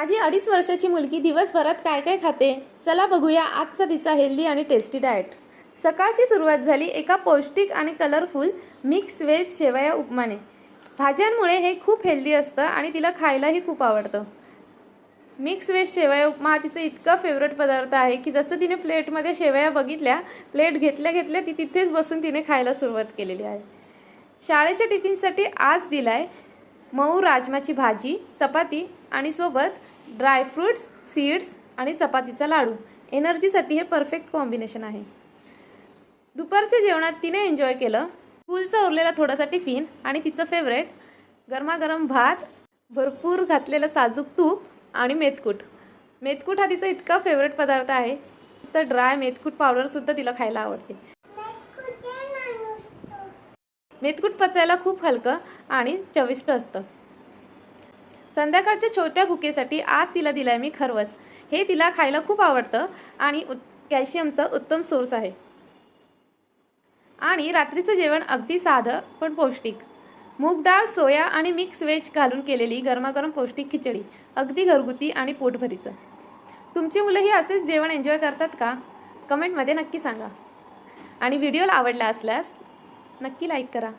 माझी 2.5 वर्षाची मुलगी दिवसभरात काय काय खाते चला बघूया आजचा तिचा हेल्दी आणि टेस्टी डाएट। सकाळची सुरुवात झाली एका पौष्टिक आणि कलरफुल मिक्स व्हेज शेवया उपमाने। भाज्यांमुळे हे खूप हेल्दी असतं आणि तिला खायलाही खूप आवडतं। मिक्स व्हेज शेवया उपमा तिचा इतका फेवरेट पदार्थ आहे की जसं तिने प्लेटमध्ये शेवया बघितल्या, प्लेट घेतल्या घेतल्या ती तिथेच बसून तिने खायला सुरुवात केलेली आहे। शाळेच्या टिफिनसाठी आज दिलाय मऊ राजमाची भाजी, चपाती आणि सोबत ड्रायफ्रूट्स, सीड्स आणि चपातीचा लाडू। एनर्जीसाठी हे परफेक्ट कॉम्बिनेशन आहे। दुपारच्या जेवणात तिने एन्जॉय केलं स्कूलचा उरलेला थोडासा टिफिन आणि तिचं फेवरेट गरमागरम भात, भरपूर घातलेलं साजूक तूप आणि मेथकूट। मेथकूट हा तिचा इतका फेवरेट पदार्थ आहे तर ड्राय मेथकूट पावडरसुद्धा तिला खायला आवडते। मेथकूट पचायला खूप हलकं आणि चविष्ट असतं। संध्याकाळच्या छोट्या भुकेसाठी आज तिला दिलाय मी खरवस। हे तिला खायला खूप आवडतं आणि कॅल्शियमचा उत्तम सोर्स आहे। आणि रात्रीचं जेवण अगदी साधं पण पौष्टिक। मूग डाळ, सोया आणि मिक्स व्हेज घालून केलेली गरमागरम पौष्टिक खिचडी, अगदी घरगुती आणि पोटभरीचं। तुमची मुलंही असेच जेवण एन्जॉय करतात का? कमेंटमध्ये नक्की सांगा। आणि व्हिडिओला आवडला असल्यास नक्की लाईक करा।